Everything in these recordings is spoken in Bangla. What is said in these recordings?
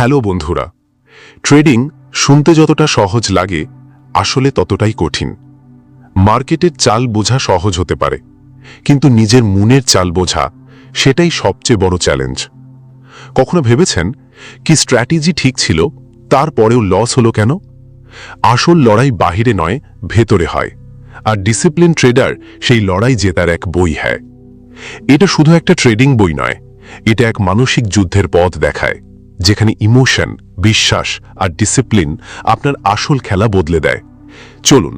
হ্যালো বন্ধুরা, ট্রেডিং শুনতে যতটা সহজ লাগে আসলে ততটাই কঠিন। মার্কেটের চাল বোঝা সহজ হতে পারে, কিন্তু নিজের মনের চাল বোঝা সেটাই সবচেয়ে বড় চ্যালেঞ্জ। কখনো ভেবেছেন কি স্ট্র্যাটেজি ঠিক ছিল, তারপরেও লস হলো কেন? আসল লড়াই বাহিরে নয়, ভেতরে হয়। আর ডিসিপ্লিন ট্রেডার সেই লড়াই জেতার এক বই। হ্যাঁ, এটা শুধু একটা ট্রেডিং বই নয়, এটা এক মানসিক যুদ্ধের পথ দেখায়, যেখানে ইমোশন, বিশ্বাস আর ডিসিপ্লিন আপনার আসল খেলা বদলে দেয়। চলুন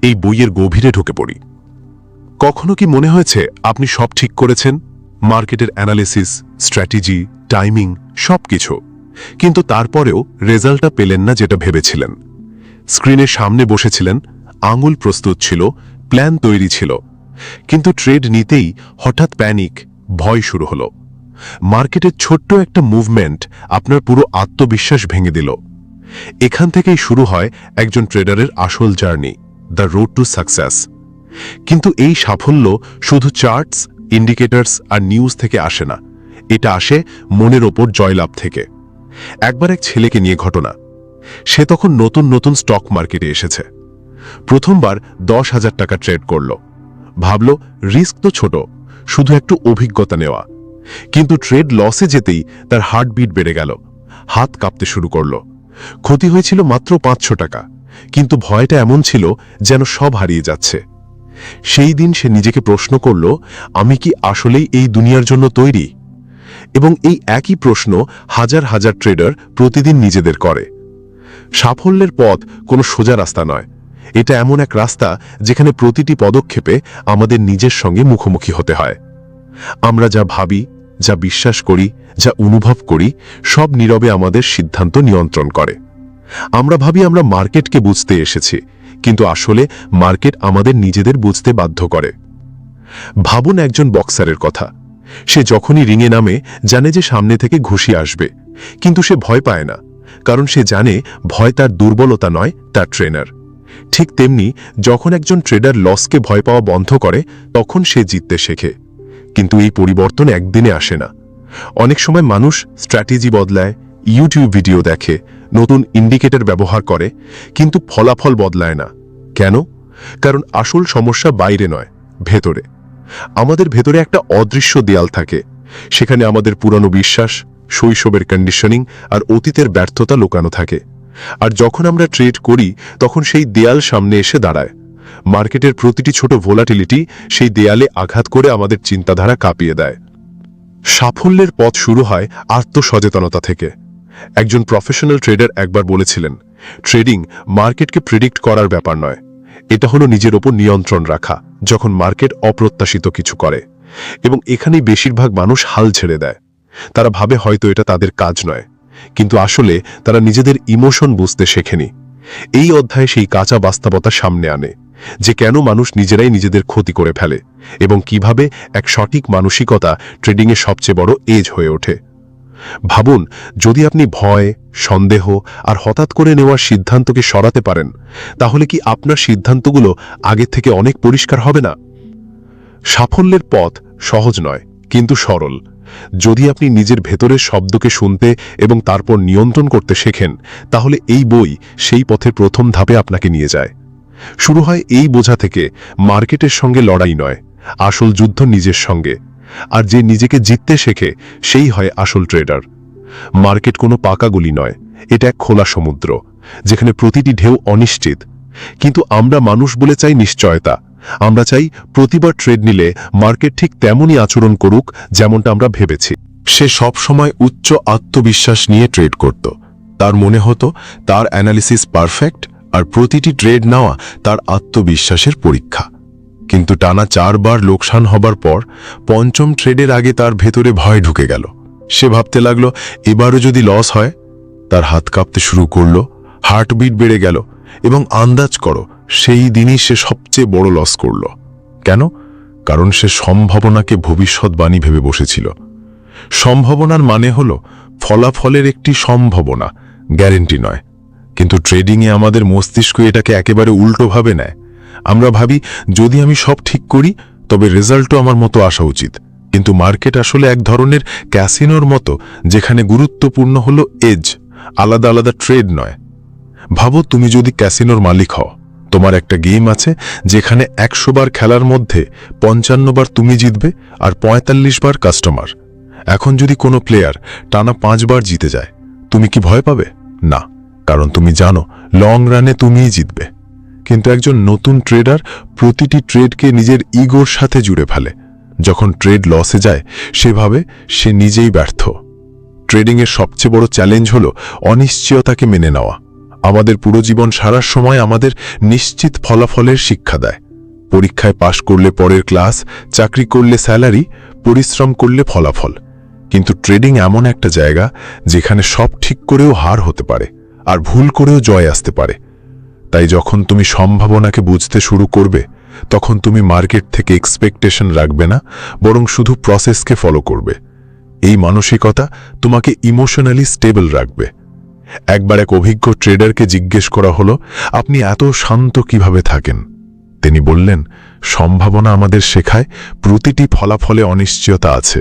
এই বইয়ের গভীরে ঢুকে পড়ি। কখনো কি মনে হয়েছে আপনি সব ঠিক করেছেন, মার্কেটের অ্যানালিসিস, স্ট্র্যাটেজি, টাইমিং সবকিছু, কিন্তু তারপরেও রেজাল্টটা পেলেন না যেটা ভেবেছিলেন? স্ক্রিনের সামনে বসেছিলেন, আঙুল প্রস্তুত ছিল, প্ল্যান তৈরি ছিল, কিন্তু ট্রেড নিতেই হঠাৎ প্যানিক, ভয় শুরু হলো। মার্কেটের ছোট্ট একটা মুভমেন্ট আপনার পুরো আত্মবিশ্বাস ভেঙে দিল। এখান থেকেই শুরু হয় একজন ট্রেডারের আসল journey, the road to success. কিন্তু এই সাফল্য শুধু চার্টস, ইন্ডিকেটরস আর নিউজ থেকে আসে না, এটা আসে মনের ওপর জয়লাভ থেকে। একবার এক ছেলেকে নিয়ে ঘটনা। সে তখন নতুন নতুন স্টক মার্কেটে এসেছে। প্রথমবার 10,000 টাকা ট্রেড করল। ভাবল রিস্ক তো ছোট, শুধু একটু অভিজ্ঞতা নেওয়া। কিন্তু ট্রেড লসে যেতেই তার হার্টবিট বেড়ে গেল, হাত কাঁপতে শুরু করল। ক্ষতি হয়েছিল মাত্র 500 টাকা, কিন্তু ভয়টা এমন ছিল যেন সব হারিয়ে যাচ্ছে। সেই দিন সে নিজেকে প্রশ্ন করল, আমি কি আসলেই এই দুনিয়ার জন্য তৈরি? এবং এই একই প্রশ্ন হাজার হাজার ট্রেডার প্রতিদিন নিজেদের করে। সাফল্যের পথ কোনো সোজা রাস্তা নয়, এটা এমন এক রাস্তা যেখানে প্রতিটি পদক্ষেপে আমাদের নিজের সঙ্গে মুখোমুখি হতে হয়। আমরা যা ভাবি, যা বিশ্বাস করি, যা অনুভব করি, সব নীরবে আমাদের সিদ্ধান্ত নিয়ন্ত্রণ করে। আমরা ভাবি আমরা মার্কেটকে বুঝতে এসেছি, কিন্তু আসলে মার্কেট আমাদের নিজেদের বুঝতে বাধ্য করে। ভাবুন একজন বক্সারের কথা। সে যখনই রিংয়ে নামে জানে যে সামনে থেকে ঘুষি আসবে, কিন্তু সে ভয় পায় না, কারণ সে জানে ভয় তার দুর্বলতা নয়, তার ট্রেনার। ঠিক তেমনি যখন একজন ট্রেডার লসকে ভয় পাওয়া বন্ধ করে, তখন সে জিততে শেখে। কিন্তু এই পরিবর্তন একদিনে আসে না। অনেক সময় মানুষ স্ট্র্যাটেজি বদলায়, ইউটিউব ভিডিও দেখে, নতুন ইন্ডিকেটর ব্যবহার করে, কিন্তু ফলাফল বদলায় না। কেন? কারণ আসল সমস্যা বাইরে নয়, ভেতরে। আমাদের ভেতরে একটা অদৃশ্য দেয়াল থাকে, সেখানে আমাদের পুরানো বিশ্বাস, শৈশবের কন্ডিশনিং আর অতীতের ব্যর্থতা লুকানো থাকে। আর যখন আমরা ট্রেড করি, তখন সেই দেয়াল সামনে এসে দাঁড়ায়। মার্কেটের প্রতিটি ছোট ভোলাটিলিটি সেই দেয়ালে আঘাত করে আমাদের চিন্তাধারা কাঁপিয়ে দেয়। সাফল্যের পথ শুরু হয় আত্মসচেতনতা থেকে। একজন প্রফেশনাল ট্রেডার একবার বলেছিলেন, ট্রেডিং মার্কেটকে প্রেডিক্ট করার ব্যাপার নয়, এটা হলো নিজের ওপর নিয়ন্ত্রণ রাখা যখন মার্কেট অপ্রত্যাশিত কিছু করে। এবং এখানেই বেশিরভাগ মানুষ হাল ছেড়ে দেয়। তারা ভাবে হয়তো এটা তাদের কাজ নয়, কিন্তু আসলে তারা নিজেদের ইমোশন বুঝতে শেখেনি। এই অধ্যায়ে সেই কাঁচা বাস্তবতা সামনে আনে, যে কেন মানুষ নিজেরাই নিজেদের ক্ষতি করে ফেলে এবং কিভাবে এক সঠিক মানসিকতা ট্রেডিংয়ে সবচেয়ে বড় এজ হয়ে ওঠে। ভাবুন, যদি আপনি ভয়, সন্দেহ আর হঠাৎ করে নেওয়ার সিদ্ধান্তকে সরাতে পারেন, তাহলে কি আপনার সিদ্ধান্তগুলো আগের থেকে অনেক পরিষ্কার হবে না? সাফল্যের পথ সহজ নয়, কিন্তু সরল। যদি আপনি নিজের ভেতরের শব্দকে শুনতে এবং তারপর নিয়ন্ত্রণ করতে শেখেন, তাহলে এই বই সেই পথের প্রথম ধাপে আপনাকে নিয়ে যায়। শুরু হয় এই বোঝা থেকে, মার্কেটের সঙ্গে লড়াই নয়, আসল যুদ্ধ নিজের সঙ্গে। আর যে নিজেকে জিততে শেখে, সেই হয় আসল ট্রেডার। মার্কেট কোনো পাকা গুলি নয়, এটা এক খোলা সমুদ্র, যেখানে প্রতিটি ঢেউ অনিশ্চিত। কিন্তু আমরা মানুষ বলে চাই নিশ্চয়তা। আমরা চাই প্রতিবার ট্রেড নিলে মার্কেট ঠিক তেমনই আচরণ করুক যেমনটা আমরা ভেবেছি। সে সব সময় উচ্চ আত্মবিশ্বাস নিয়ে ট্রেড করত। তার মনে হতো তার অ্যানালিসিস পারফেক্ট, আর প্রতিটি ট্রেড নেওয়া তার আত্মবিশ্বাসের পরীক্ষা। কিন্তু টানা 4 বার লোকসান হবার পর পঞ্চম ট্রেডের আগে তার ভেতরে ভয় ঢুকে গেল। সে ভাবতে লাগলো, এবারও যদি লস হয়। তার হাত কাঁপতে শুরু করলো, হার্টবিট বেড়ে গেল, এবং আন্দাজ করো, সেই দিনই সে সবচেয়ে বড় লস করল। কেন? কারণ সে সম্ভাবনাকে ভবিষ্যৎবাণী ভেবে বসেছিল। সম্ভাবনার মানে হলো ফলাফলের একটি সম্ভাবনা, গ্যারেন্টি নয়। কিন্তু ট্রেডিংয়ে আমাদের মস্তিষ্ক এটাকে একেবারে উল্টোভাবে নেয়। আমরা ভাবি, যদি আমি সব ঠিক করি, তবে রেজাল্টও আমার মতো আসা উচিত। কিন্তু মার্কেট আসলে এক ধরনের ক্যাসিনোর মতো, যেখানে গুরুত্বপূর্ণ হলো এজ, আলাদা আলাদা ট্রেড নয়। ভাবো তুমি যদি ক্যাসিনোর মালিক হও, তোমার একটা গেম আছে যেখানে 100 বার খেলার মধ্যে 55 বার তুমি জিতবে আর 45 বার কাস্টমার। এখন যদি কোনো প্লেয়ার টানা 5 বার জিতে যায়, তুমি কি ভয় পাবে? না, কারণ তুমি জানো লং রানে তুমিই জিতবে। কিন্তু একজন নতুন ট্রেডার প্রতিটি ট্রেডকে নিজের ইগোর সাথে জুড়ে ফেলে। যখন ট্রেড লসে যায়, সেভাবে সে নিজেই ব্যর্থ। ট্রেডিংয়ের সবচেয়ে বড় চ্যালেঞ্জ হলো অনিশ্চয়তাকে মেনে নেওয়া। আমাদের পুরো জীবন সারার সময় আমাদের নিশ্চিত ফলাফলের শিক্ষা দেয়। পরীক্ষায় পাশ করলে পরের ক্লাস, চাকরি করলে স্যালারি, পরিশ্রম করলে ফলাফল। কিন্তু ট্রেডিং এমন একটা জায়গা যেখানে সব ঠিক করেও হার হতে পারে, আর ভুল করেও জয় আসতে পারে। তাই যখন তুমি সম্ভাবনাকে বুঝতে শুরু করবে, তখন তুমি মার্কেট থেকে এক্সপেকটেশন রাখবে না, বরং শুধু প্রসেসকে ফলো করবে। এই মানসিকতা তোমাকে ইমোশনালি স্টেবল রাখবে। একবার এক অভিজ্ঞ ট্রেডারকে জিজ্ঞেস করা হলো, আপনি এত শান্ত কিভাবে থাকেন? তিনি বললেন, সম্ভাবনা আমাদের শেখায় প্রতিটি ফলাফলে অনিশ্চয়তা আছে,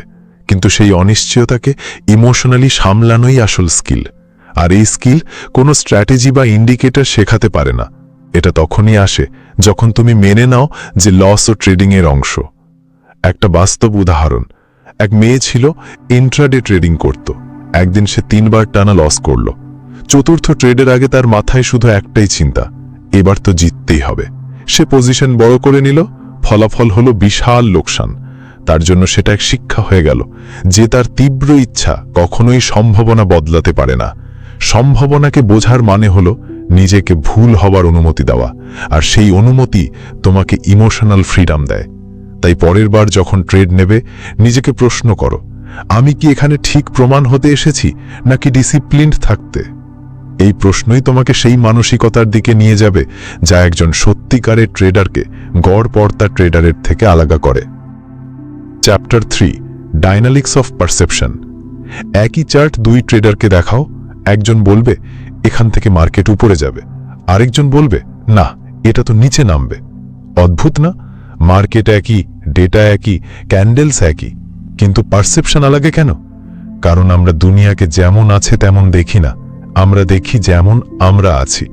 কিন্তু সেই অনিশ্চয়তাকে ইমোশনালি সামলানোই আসল স্কিল। আর এই স্কিল কোনো স্ট্র্যাটেজি বা ইন্ডিকেটর শেখাতে পারে না। এটা তখনই আসে যখন তুমি মেনে নাও যে লস ও ট্রেডিংয়ের অংশ। একটা বাস্তব উদাহরণ, এক মেয়ে ছিল, ইন্ট্রাডে ট্রেডিং করত। একদিন সে 3 বার টানা লস করল। চতুর্থ ট্রেডের আগে তার মাথায় শুধু একটাই চিন্তা, এবার তো জিততেই হবে। সে পজিশন বড় করে নিল, ফলাফল হলো বিশাল লোকসান। তার জন্য সেটা এক শিক্ষা হয়ে গেল যে তার তীব্র ইচ্ছা কখনোই সম্ভাবনা বদলাতে পারে না। সম্ভাবনাকে বোঝার মানে হলো নিজেকে ভুল হবার অনুমতি দেওয়া, আর সেই অনুমতি তোমাকে ইমোশনাল ফ্রিডম দেয়। তাই পরের বার যখন ট্রেড নেবে, নিজেকে প্রশ্ন করো, আমি কি এখানে ঠিক প্রমাণ হতে এসেছি নাকি ডিসিপ্লিনড থাকতে? এই প্রশ্নই তোমাকে সেই মানসিকতার দিকে নিয়ে যাবে যা একজন সত্যিকারের ট্রেডারকে গড় পড়তা ট্রেডারের থেকে আলাদা করে। Chapter 3, dynamics of perception. একই চার্ট 2 ট্রেডারকে দেখাও, একজন বলবে এখান থেকে মার্কেট উপরে যাবে, আরেকজন বলবে না, এটা তো নিচে নামবে। অদ্ভুত না? মার্কেট একই, ডেটা একই, ক্যান্ডেলস একই, কিন্তু পারসেপশন আলাদা কেন? কারণ আমরা দুনিয়াকে যেমন আছে তেমন দেখি না, আমরা দেখি যেমন আমরা আছি।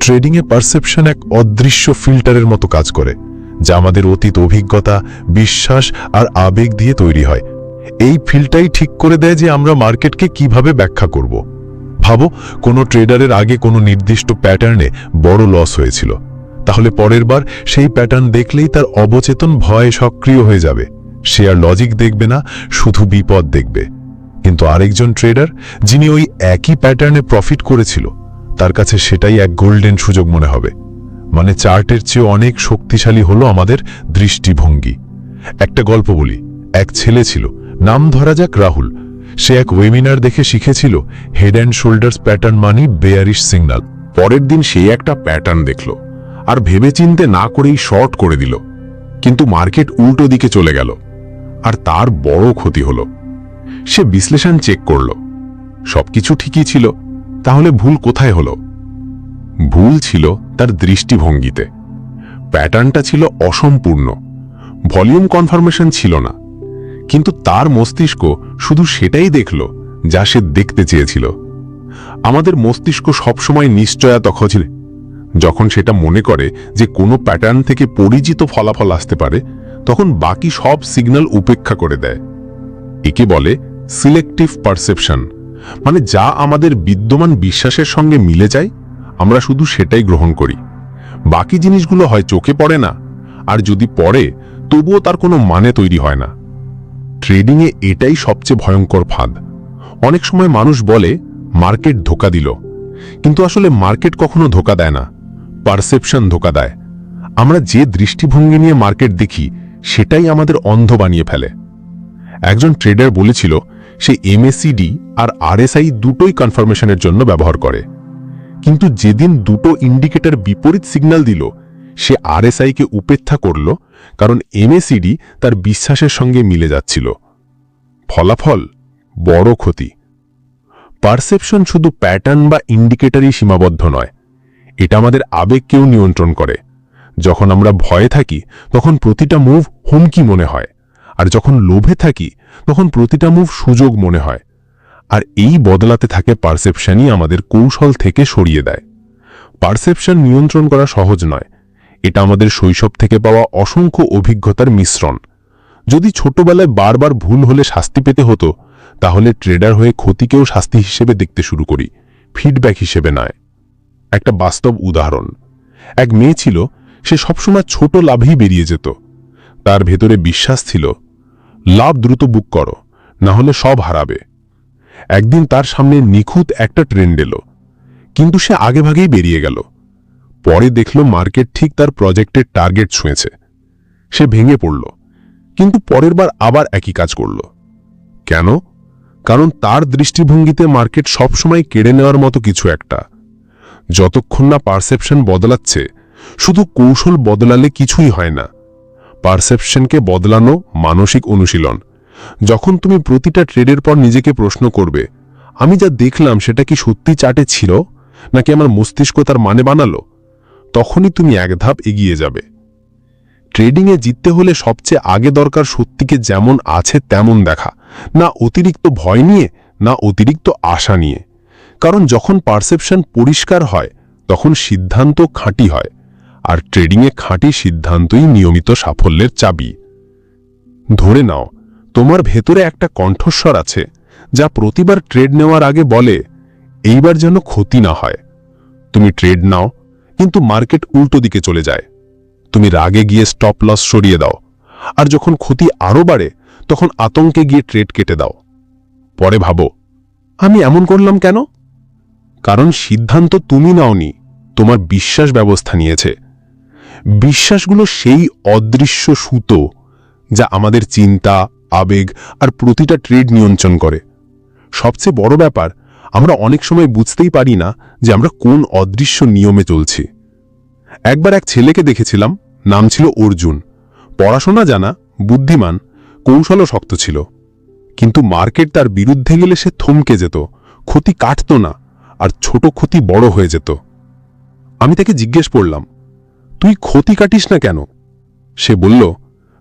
ট্রেডিংয়ে পারসেপশন এক অদৃশ্য ফিল্টারের মতো কাজ করে, যা আমাদের অতীত অভিজ্ঞতা, বিশ্বাস আর আবেগ দিয়ে তৈরি হয়। এই ফিল্টারই ঠিক করে দেয় যে আমরা মার্কেটকে কিভাবে ব্যাখ্যা করব। ভাবো, কোনো ট্রেডারের আগে কোনো নির্দিষ্ট প্যাটার্নে বড় লস হয়েছিল, তাহলে পরের বার সেই প্যাটার্ন দেখলেই তার অবচেতন ভয়ে সক্রিয় হয়ে যাবে। সে আর লজিক দেখবে না, শুধু বিপদ দেখবে। কিন্তু আরেকজন ট্রেডার যিনি ওই একই প্যাটার্নে প্রফিট করেছিল, তার কাছে সেটাই এক গোল্ডেন সুযোগ মনে হবে। মানে চার্টের চেয়ে অনেক শক্তিশালী হলো আমাদের দৃষ্টিভঙ্গি। একটা গল্প বলি। এক ছেলে ছিল, নাম ধরা যাক রাহুল। সে এক ওয়েবিনার দেখে শিখেছিল হেড অ্যান্ড শোল্ডার্স প্যাটার্ন মানে বেয়ারিশ সিগন্যাল। পরের দিন সে একটা প্যাটার্ন দেখল আর ভেবেচিন্তে না করেই শর্ট করে দিল। কিন্তু মার্কেট উল্টো দিকে চলে গেল আর তার বড় ক্ষতি হলো। সে বিশ্লেষণ চেক করল, সবকিছু ঠিকই ছিল, তাহলে ভুল কোথায় হলো? ভুল ছিল তার দৃষ্টিভঙ্গিতে। প্যাটার্নটা ছিল অসম্পূর্ণ, ভলিউম কনফার্মেশন ছিল না, কিন্তু তার মস্তিষ্ক শুধু সেটাই দেখল যা সে দেখতে চেয়েছিল। আমাদের মস্তিষ্ক সবসময় নিশ্চয়তা খোঁজে। যখন সেটা মনে করে যে কোনো প্যাটার্ন থেকে পরিচিত ফলাফল আসতে পারে, তখন বাকি সব সিগন্যাল উপেক্ষা করে দেয়। একে বলে সিলেক্টিভ পারসেপশন। মানে যা আমাদের বিদ্যমান বিশ্বাসের সঙ্গে মিলে যায়, আমরা শুধু সেটাই গ্রহণ করি। বাকি জিনিসগুলো হয় চোখে পড়ে না, আর যদি পড়ে তবুও তার কোনো মানে তৈরি হয় না। ট্রেডিংয়ে এটাই সবচেয়ে ভয়ঙ্কর ফাঁদ। অনেক সময় মানুষ বলে মার্কেট ধোঁকা দিল, কিন্তু আসলে মার্কেট কখনো ধোঁকা দেয় না, পারসেপশন ধোঁকা দেয়। আমরা যে দৃষ্টিভঙ্গি নিয়ে মার্কেট দেখি, সেটাই আমাদের অন্ধ বানিয়ে ফেলে। একজন ট্রেডার বলেছিল সে MACD আর RSI দুটোই কনফার্মেশনের জন্য ব্যবহার করে, কিন্তু যেদিন দুটো ইন্ডিকেটর বিপরীত সিগন্যাল দিল, সে RSI কে উপেক্ষা করল, কারণ MACD তার বিশ্বাসের সঙ্গে মিলে যাচ্ছিল। ফলাফল বড় ক্ষতি। পারসেপশন শুধু প্যাটার্ন বা ইন্ডিকেটরই সীমাবদ্ধ নয়, এটা আমাদের আবেগকেও নিয়ন্ত্রণ করে। যখন আমরা ভয়ে থাকি, তখন প্রতিটা মুভ হুমকি মনে হয়, আর যখন লোভে থাকি, তখন প্রতিটা মুভ সুযোগ মনে হয়। আর এই বদলাতে থাকে পারসেপশনই আমাদের কৌশল থেকে সরিয়ে দেয়। পারসেপশন নিয়ন্ত্রণ করা সহজ নয়, এটা আমাদের শৈশব থেকে পাওয়া অসংখ্য অভিজ্ঞতার মিশ্রণ। যদি ছোটবেলায় বারবার ভুল হলে শাস্তি পেতে হতো, তাহলে ট্রেডার হয়ে ক্ষতিকেও শাস্তি হিসেবে দেখতে শুরু করি, ফিডব্যাক হিসেবে নয়। একটা বাস্তব উদাহরণ, এক মেয়ে ছিল, সে সবসময় ছোট লাভেই বেরিয়ে যেত। তার ভেতরে বিশ্বাস ছিল, লাভ দ্রুত বুক করো, না হলে সব হারাবে। একদিন তার সামনে নিখুঁত একটা ট্রেন্ড এলো, কিন্তু সে আগেভাগেই বেরিয়ে গেল। পরে দেখল মার্কেট ঠিক তার প্রজেক্টের টার্গেট ছুঁয়েছে। সে ভেঙে পড়ল, কিন্তু পরের বার আবার একই কাজ করল। কেন? কারণ তার দৃষ্টিভঙ্গিতে মার্কেট সবসময় কেড়ে নেওয়ার মতো কিছু একটা। যতক্ষণ না পারসেপশন বদলাচ্ছে, শুধু কৌশল বদলালে কিছুই হয় না। পারসেপশনকে বদলানো মানসিক অনুশীলন। যখন তুমি প্রতিটা ট্রেডের পর নিজেকে প্রশ্ন করবে, আমি যা দেখলাম সেটা কি সত্যি চার্টে ছিল, নাকি আমার মস্তিষ্ক তার মানে বানালো, তখনই তুমি এক ধাপ এগিয়ে যাবে। ট্রেডিংয়ে জিততে হলে সবচেয়ে আগে দরকার সত্যিকে যেমন আছে তেমন দেখা, না অতিরিক্ত ভয় নিয়ে, না অতিরিক্ত আশা নিয়ে। কারণ যখন পারসেপশন পরিষ্কার হয়, তখন সিদ্ধান্ত খাঁটি হয়, আর ট্রেডিংয়ে খাঁটি সিদ্ধান্তই নিয়মিত সাফল্যের চাবি। ধরে নাও, তোমার ভেতরে একটা কণ্ঠস্বর আছে যা প্রতিবার ট্রেড নেওয়ার আগে বলে, এইবার যেন ক্ষতি না হয়। তুমি ট্রেড নাও, কিন্তু মার্কেট উল্টো দিকে চলে যায়। তুমি রাগে গিয়ে স্টপ লস সরিয়ে দাও, আর যখন ক্ষতি আরও বাড়ে, তখন আতঙ্কে গিয়ে ট্রেড কেটে দাও। পরে ভাবো, আমি এমন করলাম কেন? কারণ সিদ্ধান্ত তুমি নাওনি, তোমার বিশ্বাস ব্যবস্থা নিয়েছে। বিশ্বাসগুলো সেই অদৃশ্য সুতো যা আমাদের চিন্তা, আবেগ আর প্রতিটা ট্রেড নিয়ন্ত্রণ করে। সবচেয়ে বড় ব্যাপার, আমরা অনেক সময় বুঝতেই পারি না যে আমরা কোন অদৃশ্য নিয়মে চলছি। একবার এক ছেলেকে দেখেছিলাম, নাম ছিল অর্জুন। পড়াশোনা জানা, বুদ্ধিমান, কৌশলও শক্ত ছিল। কিন্তু মার্কেট তার বিরুদ্ধে গেলে সে থমকে যেত, ক্ষতি কাটত না, আর ছোট ক্ষতি বড় হয়ে যেত। আমি তাকে জিজ্ঞেস করলাম, তুই ক্ষতি কাটিস না কেন? সে বলল,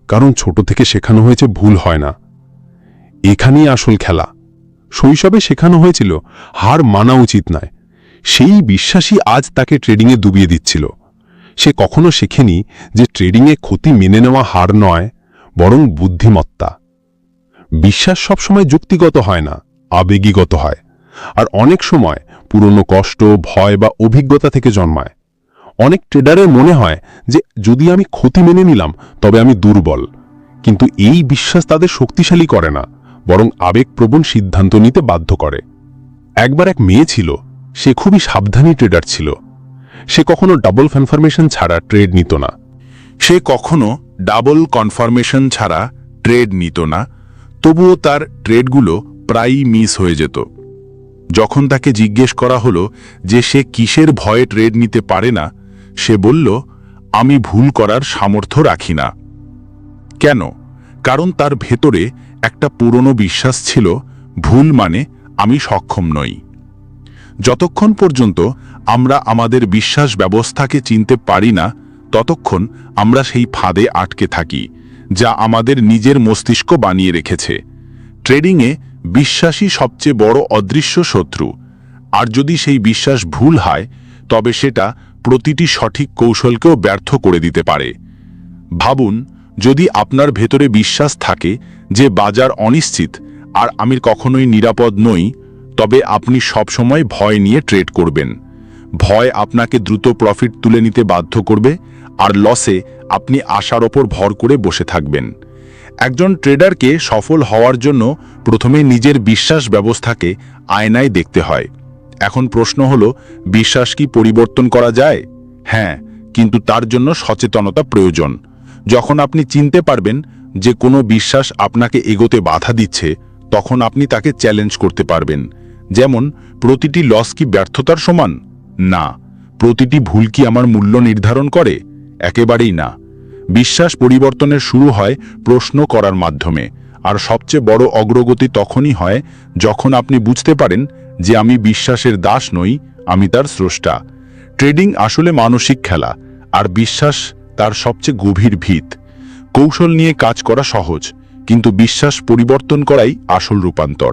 কারণ ছোট থেকে শেখানো হয়েছে ভুল হয় না। এখানেই আসল খেলা। শৈশবে শেখানো হয়েছিল হার মানা উচিত নয়। সেই বিশ্বাসই আজ তাকে ট্রেডিংয়ে ডুবিয়ে দিচ্ছিল। সে কখনো শেখেনি যে ট্রেডিংয়ে ক্ষতি মেনে নেওয়া হার নয়, বরং বুদ্ধিমত্তা। বিশ্বাস সবসময় যুক্তিগত হয় না, আবেগীগত হয়। আর অনেক সময় পুরনো কষ্ট, ভয় বা অভিজ্ঞতা থেকে জন্মায়। অনেক ট্রেডারের মনে হয় যে যদি আমি ক্ষতি মেনে নিলাম তবে আমি দুর্বল। কিন্তু এই বিশ্বাস তাদের শক্তিশালী করে না, বরং আবেগপ্রবণ সিদ্ধান্ত নিতে বাধ্য করে। একবার এক মেয়ে ছিল, সে খুবই সাবধানী ট্রেডার ছিল। সে কখনো ডাবল কনফার্মেশন ছাড়া ট্রেড নিত না। তবুও তার ট্রেডগুলো প্রায়ই মিস হয়ে যেত। যখন তাকে জিজ্ঞেস করা হলো যে সে কিসের ভয়ে ট্রেড নিতে পারে না, সে বলল, আমি ভুল করার সামর্থ্য রাখি না। কেন? কারণ তার ভেতরে একটা পুরনো বিশ্বাস ছিল, ভুল মানে আমি সক্ষম নই। যতক্ষণ পর্যন্ত আমরা আমাদের বিশ্বাস ব্যবস্থাকে চিনতে পারি না, ততক্ষণ আমরা সেই ফাঁদে আটকে থাকি, যা আমাদের নিজের মস্তিষ্ক বানিয়ে রেখেছে। ট্রেডিংয়ে বিশ্বাসই সবচেয়ে বড় অদৃশ্য শত্রু। আর যদি সেই বিশ্বাস ভুল হয়, তবে সেটা প্রতিটি সঠিক কৌশলকেও ব্যর্থ করে দিতে পারে। ভাবুন, যদি আপনার ভেতরে বিশ্বাস থাকে যে বাজার অনিশ্চিত আর আমি কখনোই নিরাপদ নই, তবে আপনি সবসময় ভয় নিয়ে ট্রেড করবেন। ভয় আপনাকে দ্রুত প্রফিট তুলে নিতে বাধ্য করবে, আর লসে আপনি আশার ওপর ভর করে বসে থাকবেন। একজন ট্রেডারকে সফল হওয়ার জন্য প্রথমে নিজের বিশ্বাস ব্যবস্থাকে আয়নায় দেখতে হয়। এখন প্রশ্ন হলো, বিশ্বাস কি পরিবর্তন করা যায়? হ্যাঁ, কিন্তু তার জন্য সচেতনতা প্রয়োজন। যখন আপনি চিনতে পারবেন যে কোনো বিশ্বাস আপনাকে এগোতে বাধা দিচ্ছে, তখন আপনি তাকে চ্যালেঞ্জ করতে পারবেন। যেমন, প্রতিটি লস কি ব্যর্থতার সমান? না। প্রতিটি ভুল কি আমার মূল্য নির্ধারণ করে? একেবারেই না। বিশ্বাস পরিবর্তনের শুরু হয় প্রশ্ন করার মাধ্যমে, আর সবচেয়ে বড় অগ্রগতি তখনই হয় যখন আপনি বুঝতে পারেন যে আমি বিশ্বাসের দাস নই, আমি তার স্রষ্টা। ট্রেডিং আসলে মানসিক খেলা, আর বিশ্বাস তার সবচেয়ে গভীর ভিত। কৌশল নিয়ে কাজ করা সহজ, কিন্তু বিশ্বাস পরিবর্তন করাই আসল রূপান্তর।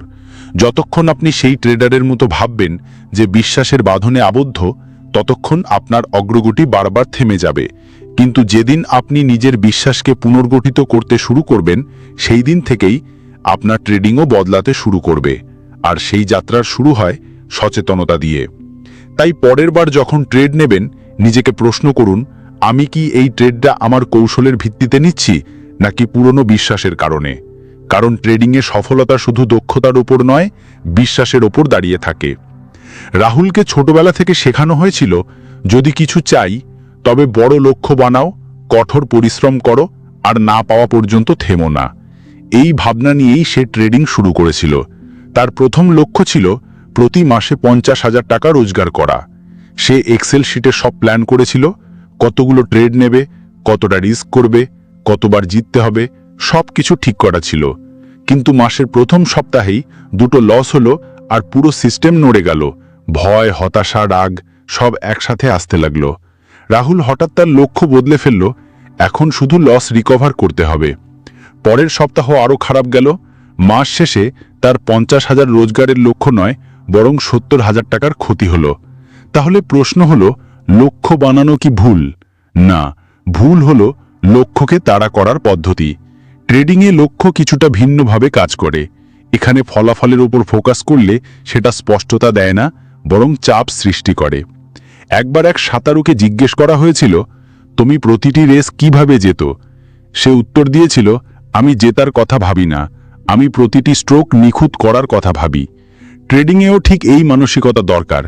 যতক্ষণ আপনি সেই ট্রেডারের মতো ভাববেন যে বিশ্বাসের বাঁধনে আবদ্ধ, ততক্ষণ আপনার অগ্রগতি বারবার থেমে যাবে। কিন্তু যেদিন আপনি নিজের বিশ্বাসকে পুনর্গঠিত করতে শুরু করবেন, সেই দিন থেকেই আপনার ট্রেডিংও বদলাতে শুরু করবে। আর সেই যাত্রার শুরু হয় সচেতনতা দিয়ে। তাই পরের বার যখন ট্রেড নেবেন, নিজেকে প্রশ্ন করুন, আমি কি এই ট্রেডটা আমার কৌশলের ভিত্তিতে নিচ্ছি নাকি পুরনো বিশ্বাসের কারণে? কারণ ট্রেডিংয়ে সফলতা শুধু দক্ষতার উপর নয়, বিশ্বাসের ওপর দাঁড়িয়ে থাকে। রাহুলকে ছোটবেলা থেকে শেখানো হয়েছিল, যদি কিছু চাই তবে বড় লক্ষ্য বানাও, কঠোর পরিশ্রম করো, আর না পাওয়া পর্যন্ত থেমো না। এই ভাবনা নিয়েই সে ট্রেডিং শুরু করেছিল। তার প্রথম লক্ষ্য ছিল প্রতি মাসে 50,000 টাকা রোজগার করা। সে এক্সেল শিটে সব প্ল্যান করেছিল, কতগুলো ট্রেড নেবে, কতটা রিস্ক করবে, কতবার জিততে হবে, সব কিছু ঠিক করা ছিল। কিন্তু মাসের প্রথম সপ্তাহেই দুটো লস হলো আর পুরো সিস্টেম নড়ে গেল। ভয়, হতাশা, রাগ সব একসাথে আসতে লাগলো। রাহুল হঠাৎ তার লক্ষ্য বদলে ফেলল, এখন শুধু লস রিকভার করতে হবে। পরের সপ্তাহ আরও খারাপ গেল। মাস শেষে তার 50,000 রোজগারের লক্ষ্য নয়, বরং 70,000 টাকার ক্ষতি হলো। তাহলে প্রশ্ন হলো, লক্ষ্য বানানো কি ভুল? না, ভুল হলো লক্ষ্যকে তাড়া করার পদ্ধতি। ট্রেডিংয়ে লক্ষ্য কিছুটা ভিন্নভাবে কাজ করে। এখানে ফলাফলের উপর ফোকাস করলে সেটা স্পষ্টতা দেয় না, বরং চাপ সৃষ্টি করে। একবার এক সাঁতারুকে জিজ্ঞেস করা হয়েছিল, তুমি প্রতিটি রেস কিভাবে যেত? সে উত্তর দিয়েছিল, আমি জেতার কথা ভাবি না, আমি প্রতিটি স্ট্রোক নিখুঁত করার কথা ভাবি। ট্রেডিংয়েও ঠিক এই মানসিকতা দরকার।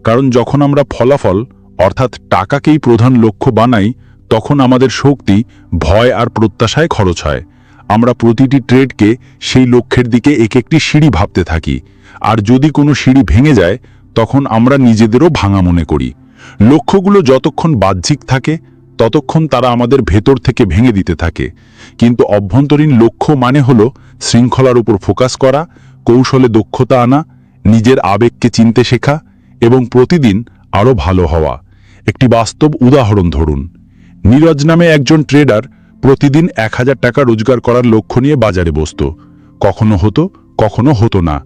কারণ যখন আমরা ফলাফল অর্থাৎ টাকাকেই প্রধান লক্ষ্য বানাই, তখন আমাদের শক্তি ভয় আর প্রত্যাশায় খরচ হয়। আমরা প্রতিটি ট্রেডকে সেই লক্ষ্যের দিকে এক একটি সিঁড়ি ভাবতে থাকি। আর যদি কোনো সিঁড়ি ভেঙে যায়, তখন আমরা নিজেদেরও ভাঙা মনে করি। লক্ষ্যগুলো যতক্ষণ বাহ্যিক থাকে, ততক্ষণ তারা আমাদের ভেতর থেকে ভেঙে দিতে থাকে। কিন্তু অভ্যন্তরীণ লক্ষ্য মানে হলো শৃঙ্খলার উপর ফোকাস করা, কৌশলে দক্ষতা আনা, নিজের আবেগকে চিনতে শেখা এবং প্রতিদিন আরও ভালো হওয়া। একটি বাস্তব উদাহরণ ধরুন। নীরজ নামে একজন ট্রেডার প্রতিদিন 1,000 টাকা রোজগার করার লক্ষ্য নিয়ে বাজারে বসত। কখনো হতো, কখনো হতো না।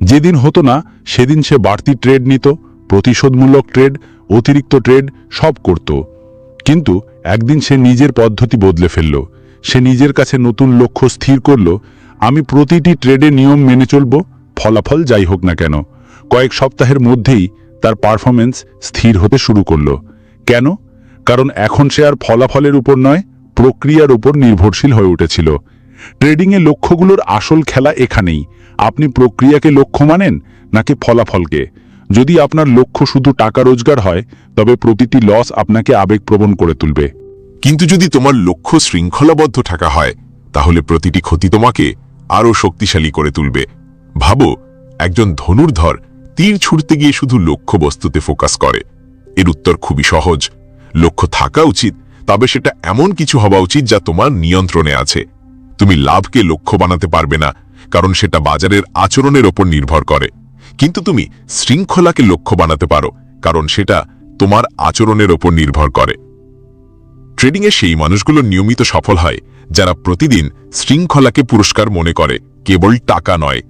যেদিন হতো না, সেদিন সে বাড়তি ট্রেড নিত, প্রতিশোধমূলক ট্রেড, অতিরিক্ত ট্রেড সব করত। কিন্তু একদিন সে নিজের পদ্ধতি বদলে ফেলল। সে নিজের কাছে নতুন লক্ষ্য স্থির করল, আমি প্রতিটি ট্রেডে নিয়ম মেনে চলব, ফলাফল যাই হোক না কেন। কয়েক সপ্তাহের মধ্যেই তার পারফরমেন্স স্থির হতে শুরু করল। কেন? কারণ এখন সে আর ফলাফলের উপর নয়, প্রক্রিয়ার উপর নির্ভরশীল হয়ে উঠেছিল। ট্রেডিংয়ে লক্ষ্যগুলোর আসল খেলা এখানেই। আপনি প্রক্রিয়াকে লক্ষ্য মানেন নাকি ফলাফলকে? যদি আপনার লক্ষ্য শুধু টাকা রোজগার হয়, তবে প্রতিটি লস আপনাকে আবেগপ্রবণ করে তুলবে। কিন্তু যদি তোমার লক্ষ্য শৃঙ্খলাবদ্ধ থাকা হয়, তাহলে প্রতিটি ক্ষতি তোমাকে আরও শক্তিশালী করে তুলবে। ভাবো, একজন ধনুর্ধর তীর ছুঁড়তে গিয়ে শুধু লক্ষ্য বস্তুতে ফোকাস করে। এর উত্তর খুবই সহজ। লক্ষ্য থাকা উচিত, তবে সেটা এমন কিছু হওয়া উচিত যা তোমার নিয়ন্ত্রণে আছে। তুমি লাভকে লক্ষ্য বানাতে পারবে না, কারণ সেটা বাজারের আচরণের ওপর নির্ভর করে। কিন্তু তুমি শৃঙ্খলাকে লক্ষ্য বানাতে পারো, কারণ সেটা তোমার আচরণের ওপর নির্ভর করে। ট্রেডিংয়ে সেই মানুষগুলো নিয়মিত সফল হয় যারা প্রতিদিন শৃঙ্খলাকে পুরস্কার মনে করে, কেবল টাকা নয়।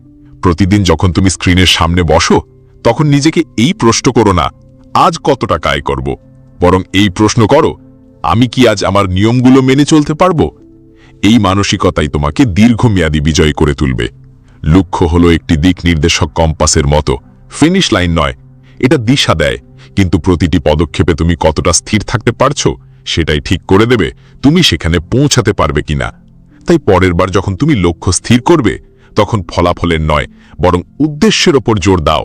প্রতিদিন যখন তুমি স্ক্রিনের সামনে বসো, তখন নিজেকে এই প্রশ্ন করো না, আজ কত টাকা আয় করব, বরং এই প্রশ্ন করো, আমি কি আজ আমার নিয়মগুলো মেনে চলতে পারবো? এই মানসিকতাই তোমাকে দীর্ঘমেয়াদী বিজয়ী করে তুলবে। লক্ষ্য হলো একটি দিক নির্দেশক কম্পাসের মতো, ফিনিশ লাইন নয়। এটা দিশা দেয়, কিন্তু প্রতিটি পদক্ষেপে তুমি কতটা স্থির থাকতে পারছো সেটাই ঠিক করে দেবে তুমি সেখানে পৌঁছাতে পারবে কিনা। তাই পরের বার যখন তুমি লক্ষ্য স্থির করবে, তখন ফলাফলের নয়, বরং উদ্দেশ্যের ওপর জোর দাও।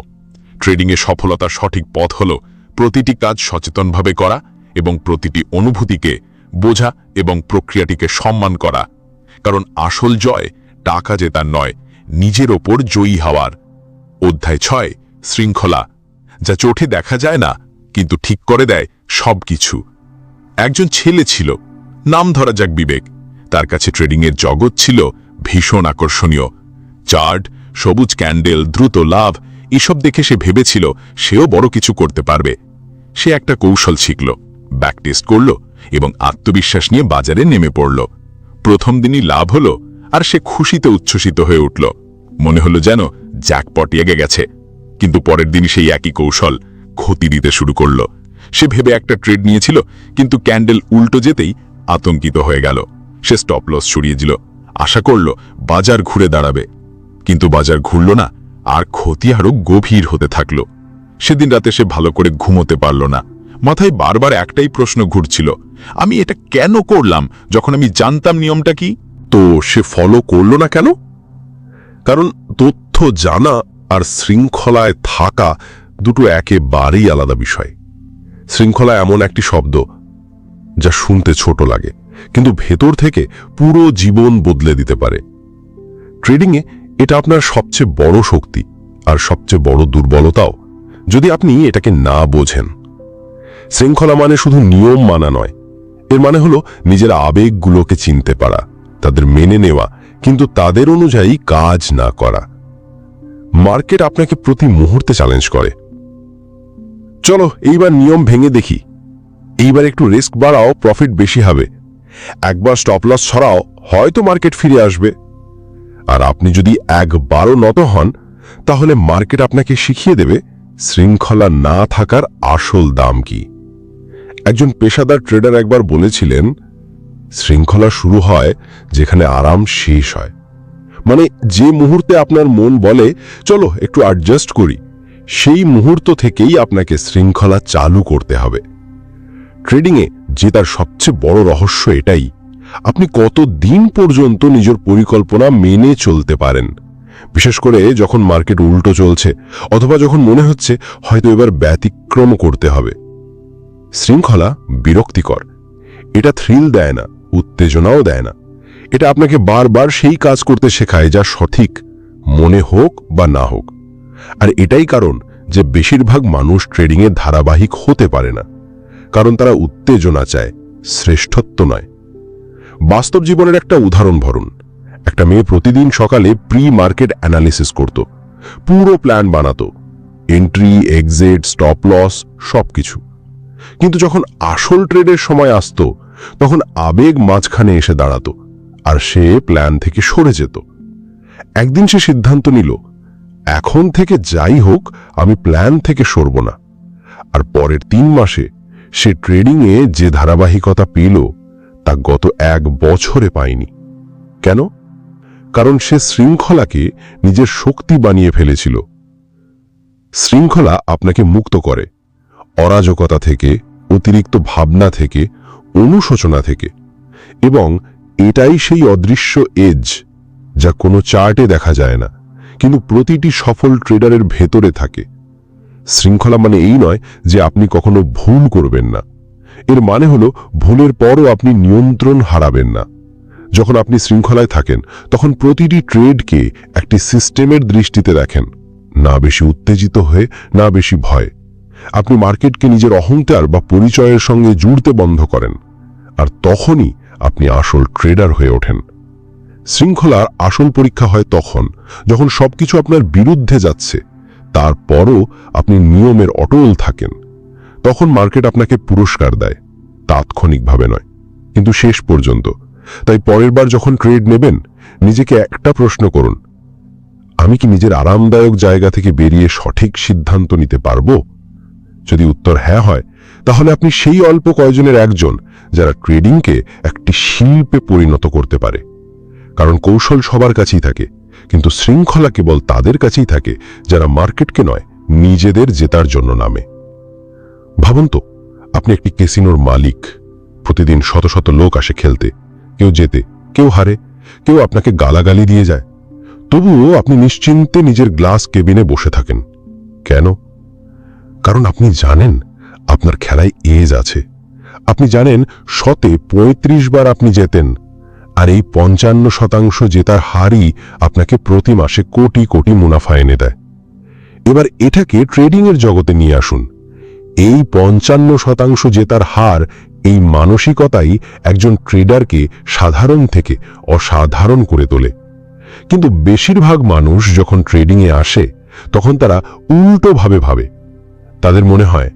ট্রেডিংয়ে সফলতার সঠিক পথ হলো প্রতিটি কাজ সচেতনভাবে করা এবং প্রতিটি অনুভূতিকে বোঝা এবং প্রক্রিয়াটিকে সম্মান করা। কারণ আসল জয় টাকা জেতার নয়, নিজের ওপর জয়ী হওয়ার। অধ্যায় 6, শৃঙ্খলা, যা চোখে দেখা যায় না কিন্তু ঠিক করে দেয় সবকিছু। একজন ছেলে ছিল, নাম ধরা যাক বিবেক। তার কাছে ট্রেডিংয়ের জগৎ ছিল ভীষণ আকর্ষণীয়। চার্ট, সবুজ ক্যান্ডেল, দ্রুত লাভ, এসব দেখে সে ভেবেছিল সেও বড় কিছু করতে পারবে। সে একটা কৌশল শিখল, ব্যাকটেস্ট করল এবং আত্মবিশ্বাস নিয়ে বাজারে নেমে পড়ল। প্রথম দিনই লাভ হলো আর সে খুশিতে উচ্ছ্বসিত হয়ে উঠল। মনে হলো যেন জ্যাকপট এগে গেছে। কিন্তু পরের দিন সেই একই কৌশল ক্ষতি দিতে শুরু করল। সে ভেবে একটা ট্রেড নিয়েছিল, কিন্তু ক্যান্ডেল উল্টো যেতেই আতঙ্কিত হয়ে গেল। সে স্টপ লস সরিয়ে দিল, আশা করল বাজার ঘুরে দাঁড়াবে। কিন্তু বাজার ঘুরল না, আর ক্ষতি আরো গভীর হতে থাকল। সেদিন রাতে সে ভালো করে ঘুমোতে পারল না। মাথায় বারবার একটাই প্রশ্ন ঘুরছিল, আমি এটা কেন করলাম যখন আমি জানতাম নিয়মটা কি? তো সে ফলো করল না কেন? কারণ তথ্য জানা আর শৃঙ্খলায় থাকা দুটো একেবারেই আলাদা বিষয়। শৃঙ্খলা এমন একটি শব্দ যা শুনতে ছোট লাগে, কিন্তু ভেতর থেকে পুরো জীবন বদলে দিতে পারে। ট্রেডিংয়ে এটা আপনার সবচেয়ে বড় শক্তি আর সবচেয়ে বড় দুর্বলতাও, যদি আপনি এটাকে না বোঝেন। শৃঙ্খলা মানে শুধু নিয়ম মানা নয়, এর মানে হলো নিজের আবেগগুলোকে চিনতে পারা, তাদের মেনে নেওয়া, কিন্তু তাদের অনুযায়ী কাজ না করা। মার্কেট আপনাকে প্রতি মুহূর্তে চ্যালেঞ্জ করে, চলো এইবার নিয়ম ভেঙে দেখি, এইবার একটু রিস্ক বাড়াও, প্রফিট বেশি হবে, একবার স্টপ লস ছড়াও, হয়তো মার্কেট ফিরে আসবে। আর আপনি যদি একবারও নত হন, তাহলে মার্কেট আপনাকে শিখিয়ে দেবে শৃঙ্খলা না থাকার আসল দাম কি। একজন পেশাদার ট্রেডার একবার বলেছিলেন, শৃঙ্খলা শুরু হয় যেখানে আরাম শেষ হয়। মানে যে মুহূর্তে আপনার মন বলে চলো একটু অ্যাডজাস্ট করি, সেই মুহূর্ত থেকেই আপনাকে শৃঙ্খলা চালু করতে হবে। ট্রেডিংয়ে জেতার সবচেয়ে বড় রহস্য এটাই, আপনি কত দিন পর্যন্ত নিজের পরিকল্পনা মেনে চলতে পারেন, বিশেষ করে যখন মার্কেট উল্টো চলছে অথবা যখন মনে হচ্ছে হয়তো এবার ব্যতিক্রম করতে হবে। শৃঙ্খলা বিরক্তিকর, এটা থ্রিল দেয় না, উত্তেজনাও দেয় না। এটা আপনাকে বারবার সেই কাজ করতে শেখায় যা সঠিক, মনে হোক বা না হোক। আর এটাই কারণ যে বেশিরভাগ মানুষ ট্রেডিংয়ে ধারাবাহিক হতে পারে না, কারণ তারা উত্তেজনা চায়, শ্রেষ্ঠত্ব নয়। বাস্তব জীবনের একটা উদাহরণ ধরুন। একটা মেয়ে প্রতিদিন সকালে প্রি মার্কেট অ্যানালিসিস করত, পুরো প্ল্যান বানাতো, এন্ট্রি, এক্সিট, স্টপ লস সবকিছু। কিন্তু যখন আসল ট্রেডের সময় আসতো, তখন আবেগ মাঝখানে এসে দাঁড়াতো আর সে প্ল্যান থেকে সরে যেত। একদিন সে সিদ্ধান্ত নিল, এখন থেকে যাই হোক আমি প্ল্যান থেকে সরব না। আর পরের 3 মাসে সে ট্রেডিংয়ে যে ধারাবাহিকতা পেল তা গত 1 বছরে পায়নি। কেন? কারণ সে শৃঙ্খলাকে নিজের শক্তি বানিয়ে ফেলেছিল। শৃঙ্খলা আপনাকে মুক্ত করে অরাজকতা থেকে, অতিরিক্ত ভাবনা থেকে, অনুশোচনা থেকে, এবং এটাই সেই অদৃশ্য এজ যা কোনো চার্টে দেখা যায় না, কিন্তু প্রতিটি সফল ট্রেডারের ভেতরে থাকে। শৃঙ্খলা মানে এই নয় যে আপনি কখনো ভুল করবেন না, এর মানে হলো ভুলের পরও আপনি নিয়ন্ত্রণ হারাবেন না। যখন আপনি শৃঙ্খলায় থাকেন, তখন প্রতিটি ট্রেডকে একটি সিস্টেমের দৃষ্টিতে দেখেন, না বেশি উত্তেজিত হয়ে, না বেশি ভয়। আপনি মার্কেটকে নিজের অহংকার বা পরিচয়ের সঙ্গে জুড়তে বন্ধ করেন, আর তখনই আপনি আসল ট্রেডার হয়ে ওঠেন। শৃঙ্খলার আসল পরীক্ষা হয় তখন যখন সবকিছু আপনার বিরুদ্ধে যাচ্ছে, তারপরও আপনি নিয়মের অটল থাকেন। তখন মার্কেট আপনাকে পুরস্কার দেয়, তাৎক্ষণিকভাবে নয়, কিন্তু শেষ পর্যন্ত। তাই পরের বার যখন ট্রেড নেবেন, নিজেকে একটা প্রশ্ন করুন, আমি কি নিজের আরামদায়ক জায়গা থেকে বেরিয়ে সঠিক সিদ্ধান্ত নিতে পারবো? যদি উত্তর হ্যাঁ হয়, তাহলে আপনি সেই অল্প কয়েকজনের একজন যারা ট্রেডিংকে একটি শিল্পে পরিণত করতে পারে। কারণ কৌশল সবার কাছেই থাকে, কিন্তু শৃঙ্খলা কেবল তাদের কাছেই থাকে যারা মার্কেটকে নয়, নিজেদের জেতার জন্য নামে। ভাবুন তো, আপনি একটি ক্যাসিনোর মালিক। প্রতিদিন শত শত লোক আসে খেলতে, কেউ জেতে, কেউ হারে, কেউ আপনাকে গালাগালি দিয়ে যায়। তবুও আপনি নিশ্চিন্তে নিজের গ্লাস কেবিনে বসে থাকেন। কেন? কারণ আপনি জানেন আপনার খেলায় এজ আছে। আপনি জানেন শতে 35 বার আপনি জেতেন, আর এই 55% জেতার হারই আপনাকে প্রতি মাসে কোটি কোটি মুনাফা এনে দেয়। এবার এটাকে ট্রেডিংয়ের জগতে নিয়ে আসুন। এই 55% জেতার হার, এই মানসিকতাই একজন ট্রেডারকে সাধারণ থেকে অসাধারণ করে তোলে। কিন্তু বেশিরভাগ মানুষ যখন ট্রেডিংয়ে আসে, তখন তারা উল্টোভাবে ভাবে। তাদের মনে হয়,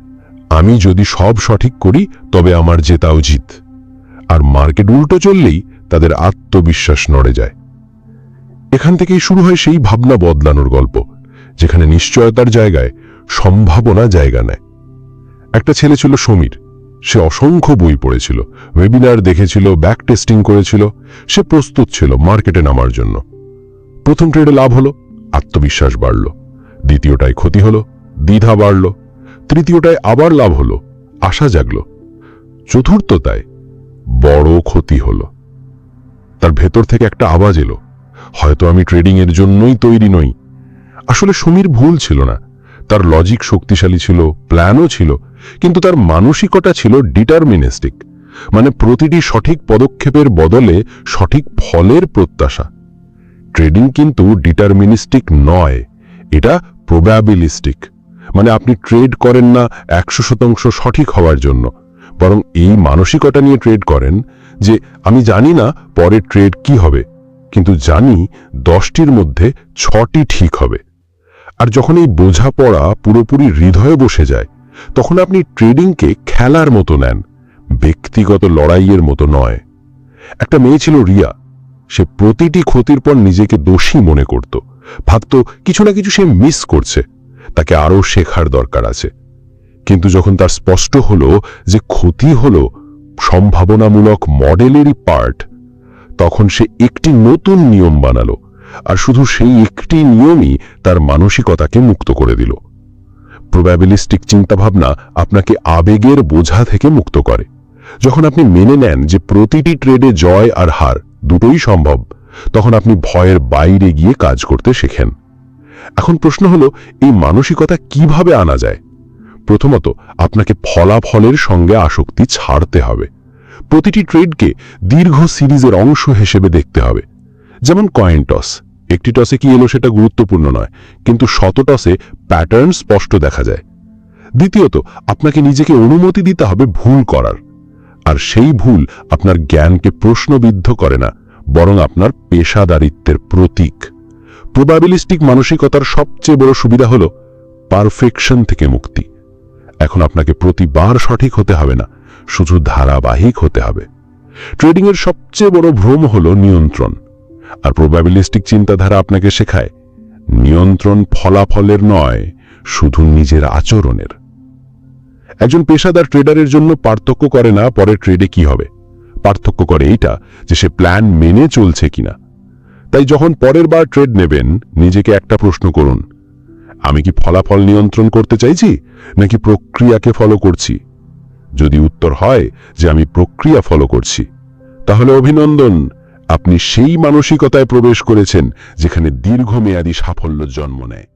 আমি যদি সব সঠিক করি তবে আমার জেতা উচিত। আর মার্কেট উল্টো চললেই তাদের আত্মবিশ্বাস নড়ে যায়। এখান থেকেই শুরু হয় সেই ভাবনা বদলানোর গল্প, যেখানে নিশ্চয়তার জায়গায় সম্ভাবনা জায়গা নেয়। একটা ছেলে ছিল সমীর। সে অসংখ্য বই পড়েছিল, ওয়েবিনার দেখেছিল, ব্যাক টেস্টিং করেছিল। সে প্রস্তুত ছিল মার্কেটে নামার জন্য। প্রথম ট্রেডে লাভ হলো, আত্মবিশ্বাস বাড়ল। দ্বিতীয়টায় ক্ষতি হলো, দ্বিধা বাড়ল। তৃতীয়টায় আবার লাভ হলো, আশা জাগল। চতুর্থটায় বড় ক্ষতি হলো। তার ভেতর থেকে একটা আওয়াজ এলো, হয়তো আমি ট্রেডিং এর জন্যই তৈরি নই। আসলে সমীর ভুল ছিল না। তার লজিক শক্তিশালী ছিল, প্ল্যানও ছিল, কিন্তু তার মানসিকতা ছিল ডিটারমিনিস্টিক, মানে প্রতিটি সঠিক পদক্ষেপের বদলে সঠিক ফলের প্রত্যাশা। ট্রেডিং কিন্তু ডিটারমিনিস্টিক নয়, এটা প্রবাবিলিস্টিক। মানে আপনি ট্রেড করেন না 100% সঠিক হওয়ার জন্য, বরং এই মানসিকতা নিয়ে ট্রেড করেন যে আমি জানি না পরের ট্রেড কি হবে, কিন্তু জানি 10টির মধ্যে 6টি ঠিক হবে। আর যখন এই বোঝাপড়া পুরোপুরি হৃদয়ে বসে যায়, তখন আপনি ট্রেডিংকে খেলার মতো নেন, ব্যক্তিগত লড়াইয়ের মতো নয়। একটা মেয়ে ছিল রিয়া। সে প্রতিটি ক্ষতির পর নিজেকে দোষী মনে করত, ভাবত কিছু না কিছু সে মিস করছে, তাকে আরও শেখার দরকার আছে। কিন্তু যখন তার স্পষ্ট হলো যে ক্ষতি হলো সম্ভাবনামূলক মডেলেরই পার্ট, তখন সে একটি নতুন নিয়ম বানালো, আর শুধু সেই একটি নিয়মই তার মানসিকতাকে মুক্ত করে দিল। প্রবাবিলিস্টিক চিন্তাভাবনা আপনাকে আবেগের বোঝা থেকে মুক্ত করে। যখন আপনি মেনে নেন যে প্রতিটি ট্রেডে জয় আর হার দুটোই সম্ভব, তখন আপনি ভয়ের বাইরে গিয়ে কাজ করতে শেখেন। এখন প্রশ্ন হলো, এই মানসিকতা কিভাবে আনা যায়? প্রথমত, আপনাকে ফলাফলের সঙ্গে আসক্তি ছাড়তে হবে। প্রতিটি ট্রেডকে দীর্ঘ সিরিজের অংশ হিসেবে দেখতে হবে। যেমন কয়েন টস, একটি টসে কি এলো সেটা গুরুত্বপূর্ণ নয়, কিন্তু শত টসে প্যাটার্ন স্পষ্ট দেখা যায়। দ্বিতীয়ত, আপনাকে নিজেকে অনুমতি দিতে হবে ভুল করার। আর সেই ভুল আপনার জ্ঞানকে প্রশ্নবিদ্ধ করে না, বরং আপনার পেশাদারিত্বের প্রতীক। প্রবাবিলিস্টিক মানসিকতার সবচেয়ে বড় সুবিধা হল পারফেকশন থেকে মুক্তি। এখন আপনাকে প্রতিবার সঠিক হতে হবে না, শুধু ধারাবাহিক হতে হবে। ট্রেডিংয়ের সবচেয়ে বড় ভ্রম হল নিয়ন্ত্রণ, আর প্রবাবিলিস্টিক চিন্তাধারা আপনাকে শেখায় নিয়ন্ত্রণ ফলাফলের নয়, শুধু নিজের আচরণের। একজন পেশাদার ট্রেডারের জন্য পার্থক্য করে না পরের ট্রেডে কি হবে, পার্থক্য করে এইটা যে সে প্ল্যান মেনে চলছে কিনা। তাই যখন পরের বার ট্রেড নেবেন, নিজেকে একটা প্রশ্ন করুন, আমি কি ফলাফল নিয়ন্ত্রণ করতে চাইছি নাকি প্রক্রিয়াকে ফলো করছি? যদি উত্তর হয় যে আমি প্রক্রিয়া ফলো করছি, তাহলে অভিনন্দন, আপনি সেই মানসিকতায় প্রবেশ করেছেন যেখানে দীর্ঘমেয়াদী সাফল্য জন্ম নেয়।